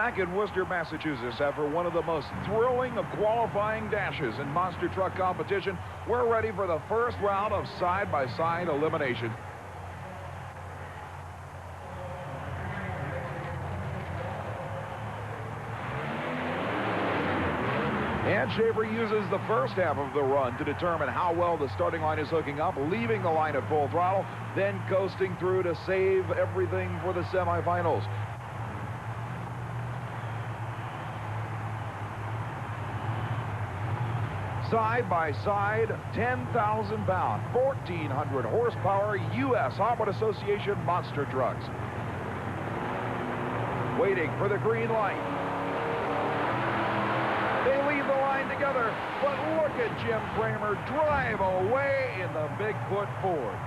Back in Worcester, Massachusetts, after one of the most thrilling of qualifying dashes in monster truck competition, we're ready for the first round of side-by-side elimination. And Schaefer uses the first half of the run to determine how well the starting line is hooking up, leaving the line at full throttle, then coasting through to save everything for the semifinals. Side by side, 10,000 pound, 1,400 horsepower U.S. Auto Association monster trucks. Waiting for the green light. They leave the line together, but look at Jim Kramer drive away in the Bigfoot Ford.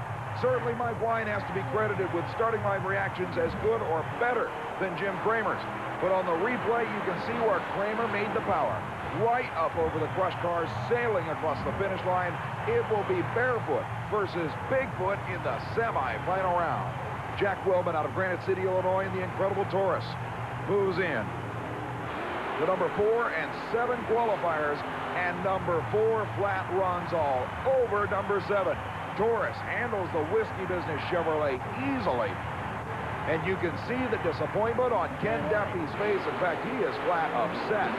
Certainly Mike Wine has to be credited with starting line reactions as good or better than Jim Kramer's. But on the replay, you can see where Kramer made the power. Right up over the crush cars, sailing across the finish line. It will be Barefoot versus Bigfoot in the semi-final round. Jack Wellman out of Granite City, Illinois, in the incredible Taurus moves in. The number 4 and 7 qualifiers, and number 4 flat runs all over number 7. Taurus handles the whiskey business Chevrolet easily. And you can see the disappointment on Ken Duffy's face. In fact, he is flat upset.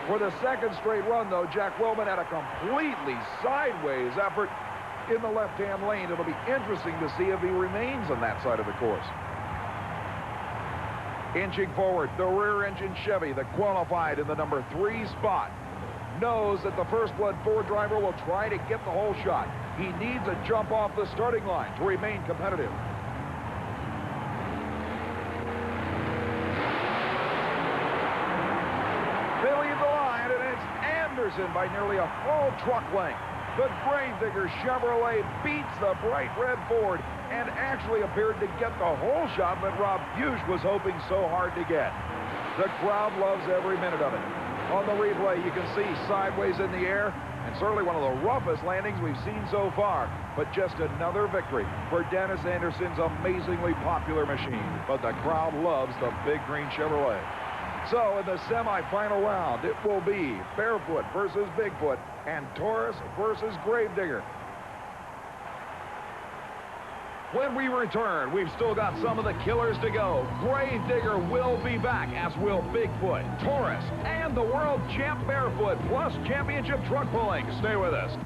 For the second straight run, though, Jack Wellman had a completely sideways effort in the left-hand lane. It'll be interesting to see if he remains on that side of the course. Inching forward, the rear-engine Chevy that qualified in the number 3 spot knows that the First Blood Ford driver will try to get the whole shot. He needs a jump off the starting line to remain competitive. They leave the line, and it's Anderson by nearly a full truck length. The Gravedigger Chevrolet beats the bright red Ford and actually appeared to get the whole shot that Rob Bush was hoping so hard to get. The crowd loves every minute of it. On the replay, you can see sideways in the air, and certainly one of the roughest landings we've seen so far, but just another victory for Dennis Anderson's amazingly popular machine. But the crowd loves the big green Chevrolet. So in the semifinal round, it will be Barefoot versus Bigfoot and Taurus versus Gravedigger. When we return, we've still got some of the killers to go. Gravedigger will be back, as will Bigfoot, Taurus, and the world champ Barefoot, plus championship truck pulling. Stay with us.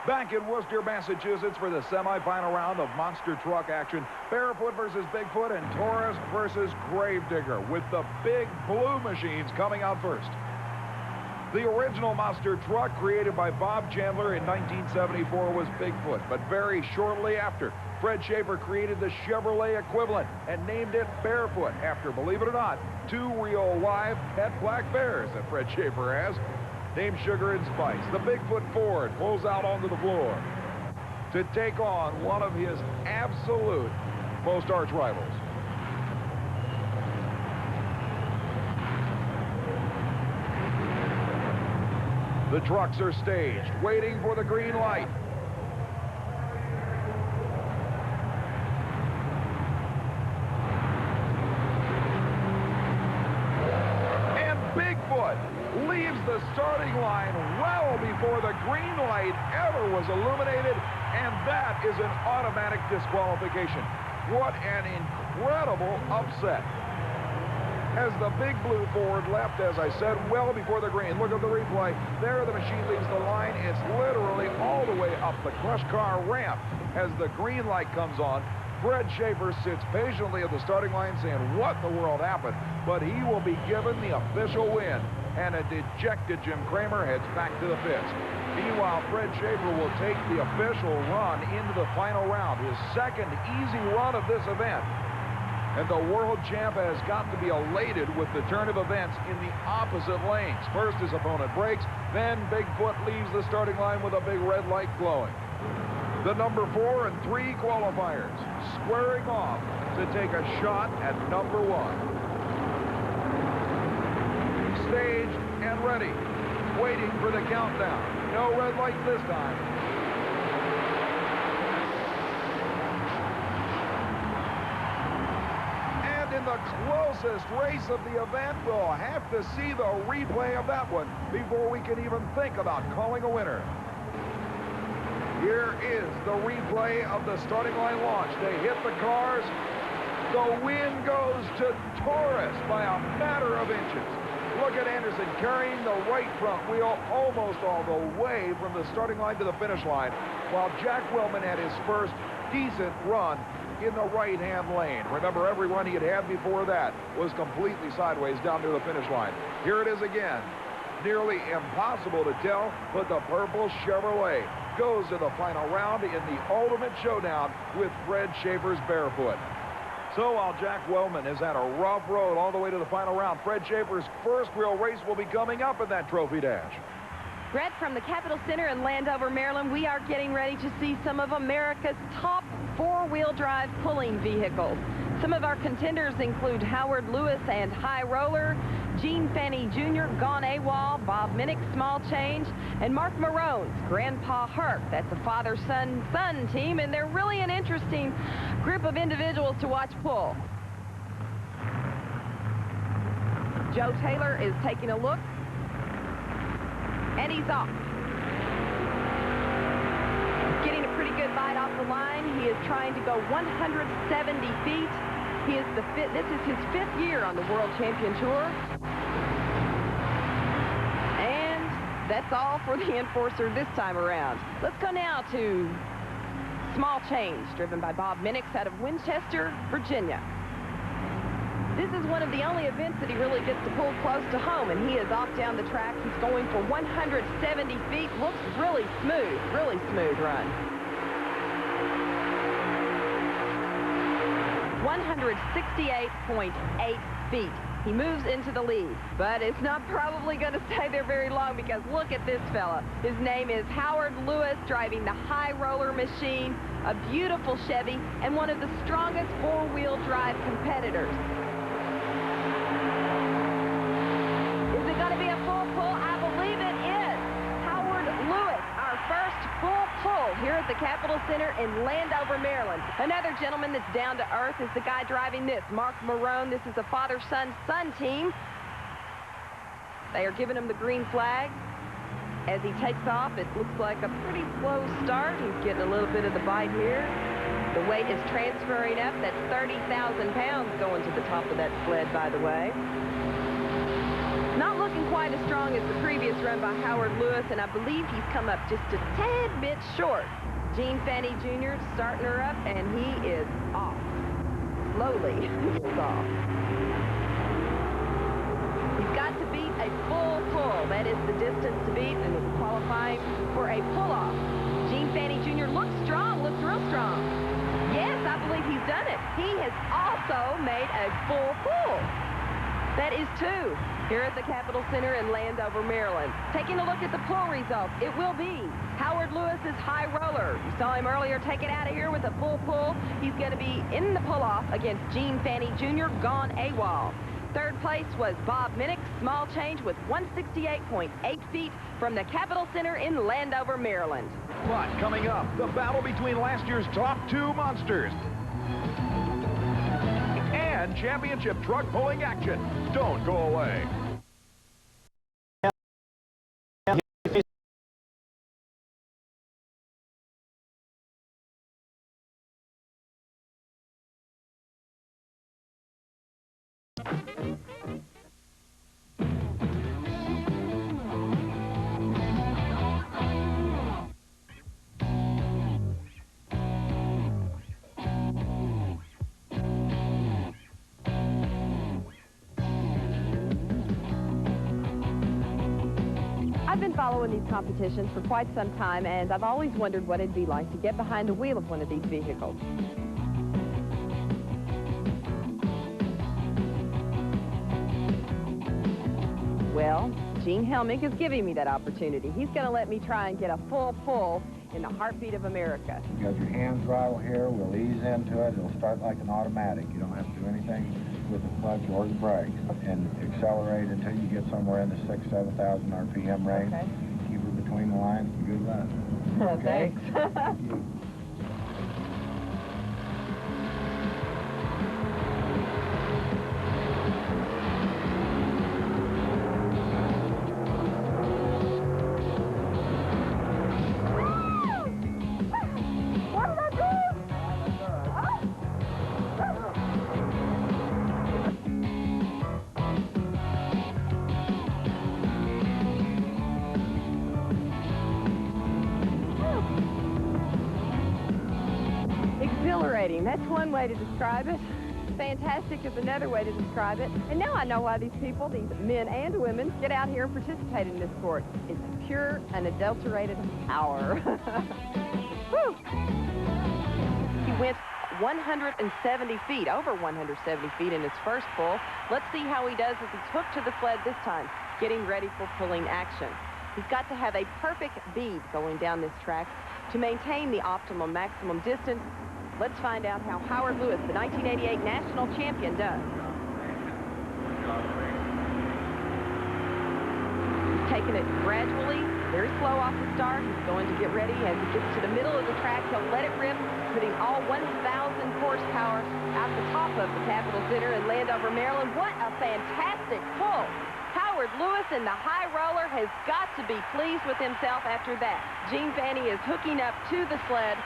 Back in Worcester, Massachusetts for the semifinal round of monster truck action. Barefoot versus Bigfoot and Taurus versus Gravedigger, with the big blue machines coming out first. The original monster truck created by Bob Chandler in 1974 was Bigfoot, but very shortly after, Fred Schaefer created the Chevrolet equivalent and named it Barefoot after, believe it or not, 2 real live pet black bears that Fred Schaefer has, named Sugar and Spice. The Bigfoot Ford pulls out onto the floor to take on one of his absolute most arch rivals. The trucks are staged, waiting for the green light. And Bigfoot leaves the starting line well before the green light ever was illuminated, and that is an automatic disqualification. What an incredible upset. As the big blue Ford left, as I said, well before the green. Look at the replay. There the machine leaves the line. It's literally all the way up the crush car ramp. As the green light comes on, Fred Schaefer sits patiently at the starting line saying, what in the world happened? But he will be given the official win. And a dejected Jim Kramer heads back to the pits. Meanwhile, Fred Schaefer will take the official run into the final round, his second easy run of this event. And the world champ has got to be elated with the turn of events in the opposite lanes. First, his opponent breaks, then Bigfoot leaves the starting line with a big red light glowing. The number 4 and 3 qualifiers squaring off to take a shot at number 1. staged and ready, waiting for the countdown. No red lights this time. And in the closest race of the event, we'll have to see the replay of that one before we can even think about calling a winner. Here is the replay of the starting line launch. They hit the cars. The win goes to Torres by a matter of inches. Look at Anderson carrying the right front wheel almost all the way from the starting line to the finish line, while Jack Wellman had his first decent run in the right-hand lane. Remember, every run he had had before that was completely sideways down to the finish line. Here it is again. Nearly impossible to tell, but the purple Chevrolet goes to the final round in the ultimate showdown with Fred Schaefer's Barefoot. So while Jack Wellman has had a rough road all the way to the final round, Fred Schaefer's first real race will be coming up in that trophy dash. Bret, from the Capitol Center in Landover, Maryland, we are getting ready to see some of America's top four-wheel drive pulling vehicles. Some of our contenders include Howard Lewis and High Roller, Gene Fanny Jr., Gone AWOL, Bob Minnick, Small Change, and Mark Marone's Grandpa Herc. That's a father-son-son team, and they're really an interesting group of individuals to watch pull. Joe Taylor is taking a look, and he's off. Getting a pretty good bite off the line. He is trying to go 170 feet. He is this is his 5th year on the World Champion Tour. And that's all for the Enforcer this time around. Let's go now to Small Change, driven by Bob Minnick out of Winchester, Virginia. This is one of the only events that he really gets to pull close to home, and he is off down the track. He's going for 170 feet. Looks really smooth run. 168.8 feet. He moves into the lead, but it's not probably going to stay there very long, because look at this fella. His name is Howard Lewis, driving the High Roller machine, a beautiful Chevy, and one of the strongest four-wheel drive competitors. Is it going to be a full pull? I believe it is. Howard Lewis, our first full pull here at the Capitol Center in Landover, Maryland. Another gentleman that's down to earth is the guy driving this, Mark Marone. This is a father-son-son team. They are giving him the green flag. As he takes off, it looks like a pretty slow start. He's getting a little bit of the bite here. The weight is transferring up. That's 30,000 pounds going to the top of that sled, by the way. Not looking quite as strong as the previous run by Howard Lewis, and I believe he's come up just a tad bit short. Gene Fanny Jr. starting her up, and he is off. Slowly, he's off. He's got to beat a full pull. That is the distance to beat, and it's qualifying for a pull-off. Gene Fanny Jr. looks strong, looks real strong. Yes, I believe he's done it. He has also made a full pull. That is 2 here at the Capitol Center in Landover, Maryland. Taking a look at the pull results, it will be Howard Lewis's High Roller. You saw him earlier take it out of here with a full pull. He's going to be in the pull-off against Gene Fanny Jr., Gone AWOL. 3rd place was Bob Minnick, Small Change, with 168.8 feet from the Capitol Center in Landover, Maryland. But coming up, the battle between last year's top 2 monsters and championship truck pulling action. Don't go away. I've been following these competitions for quite some time, and I've always wondered what it'd be like to get behind the wheel of one of these vehicles. Well, Gene Helmick is giving me that opportunity. He's going to let me try and get a full pull in the heartbeat of America. You got your hand throttle here. We'll ease into it. It'll start like an automatic. You don't have to do anything with the clutch or the brakes, and accelerate until you get somewhere in the 6,000 to 7,000 RPM range. Okay. Keep her between the lines and good luck. Okay? Thanks. Thank you. Exhilarating. That's one way to describe it. Fantastic is another way to describe it. And now I know why these people, these men and women, get out here and participate in this sport. It's pure, unadulterated power. Whew. He went 170 feet, over 170 feet in his first pull. Let's see how he does as he's hooked to the sled this time, getting ready for pulling action. He's got to have a perfect bead going down this track to maintain the optimum maximum distance. Let's find out how Howard Lewis, the 1988 national champion, does. He's taking it gradually, very slow off the start. He's going to get ready. As he gets to the middle of the track, he'll let it rip, putting all 1,000 horsepower out the top of the Capitol Center in Landover, Maryland. What a fantastic pull. Howard Lewis in the high roller has got to be pleased with himself after that. Gene Fanny is hooking up to the sled.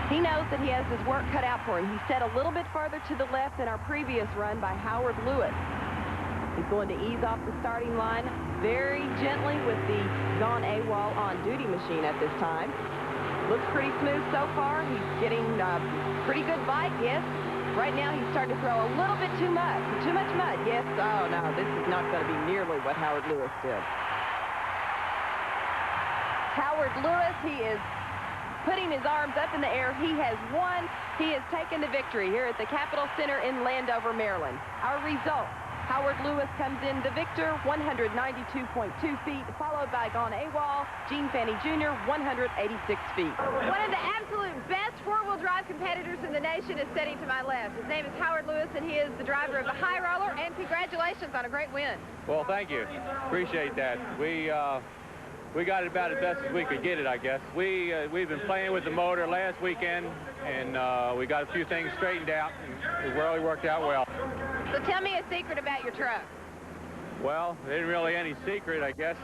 He knows that he has his work cut out for him. He set a little bit further to the left than our previous run by Howard Lewis. He's going to ease off the starting line very gently with the Gone AWOL on-duty machine at this time. Looks pretty smooth so far. He's getting pretty good bite, yes. Right now he's starting to throw a little bit too much. Too much mud, yes. Oh, no, this is not going to be nearly what Howard Lewis did. Howard Lewis, he is putting his arms up in the air. He has won. He has taken the victory here at the Capitol Center in Landover, Maryland. Our result, Howard Lewis comes in the victor, 192.2 feet, followed by Gone AWOL, Gene Fanny Jr., 186 feet. One of the absolute best four-wheel drive competitors in the nation is sitting to my left. His name is Howard Lewis, and he is the driver of the high roller, and congratulations on a great win. Well, thank you. Appreciate that. We got it about as best as we could get it, I guess. We've been playing with the motor last weekend, and we got a few things straightened out, and it really worked out well. So tell me a secret about your truck. Well, there isn't really any secret, I guess.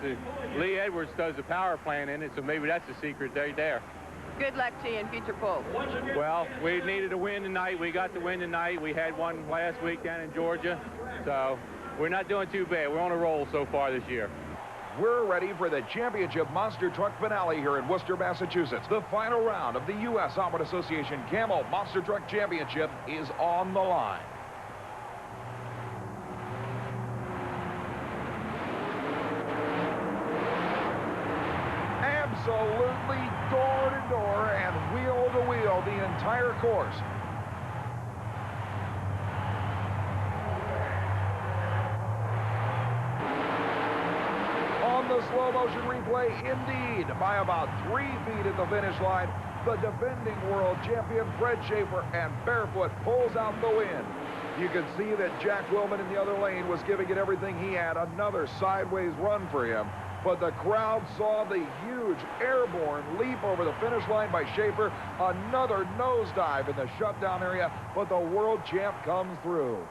Lee Edwards does the power plant in it, so maybe that's the secret right there. Good luck to you in future pulls. Well, we needed a win tonight. We got the win tonight. We had one last week down in Georgia, so we're not doing too bad. We're on a roll so far this year. We're ready for the championship monster truck finale here in Worcester, Massachusetts. The final round of the U.S. Off-Road Association Camel Monster Truck Championship is on the line. Absolutely door-to-door and wheel-to-wheel the entire course. On the slow motion replay, indeed, by about 3 feet at the finish line, the defending world champion Fred Schaefer and Barefoot pulls out the win. You can see that Jack Willman in the other lane was giving it everything he had, another sideways run for him. But the crowd saw the huge airborne leap over the finish line by Schaefer, another nosedive in the shutdown area, but the world champ comes through.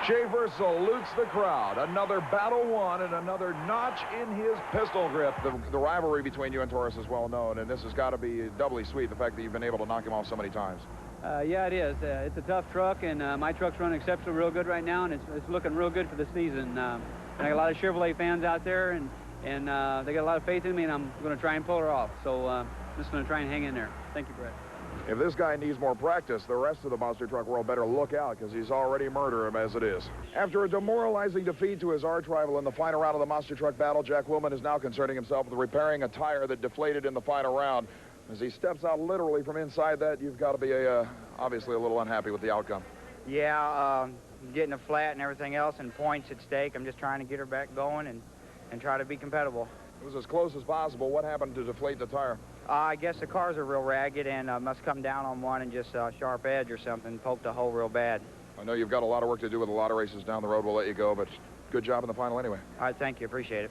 Schaefer salutes the crowd. Another battle won and another notch in his pistol grip. The rivalry between you and Torres is well known, and this has got to be doubly sweet, the fact that you've been able to knock him off so many times. Yeah, it is. It's a tough truck, and my truck's running exceptionally real good right now, and it's looking real good for the season. I got a lot of Chevrolet fans out there, and they got a lot of faith in me, and I'm going to try and pull her off. So I'm just going to try and hang in there. Thank you, Bret. If this guy needs more practice, the rest of the monster truck world better look out, because he's already murdered him as it is. After a demoralizing defeat to his arch rival in the final round of the monster truck battle, Jack Willman is now concerning himself with repairing a tire that deflated in the final round. As he steps out literally from inside that, you've got to be obviously a little unhappy with the outcome. Yeah, getting a flat and everything else and points at stake. I'm just trying to get her back going and try to be compatible. It was as close as possible. What happened to deflate the tire? I guess the cars are real ragged and must come down on one and just sharp edge or something, poked a hole real bad. I know you've got a lot of work to do with a lot of races down the road. We'll let you go, but good job in the final anyway. All right, thank you. Appreciate it.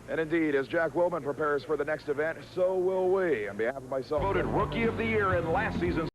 And indeed, as Jack Wilman prepares for the next event, so will we. On behalf of myself, voted Rookie of the Year in last season's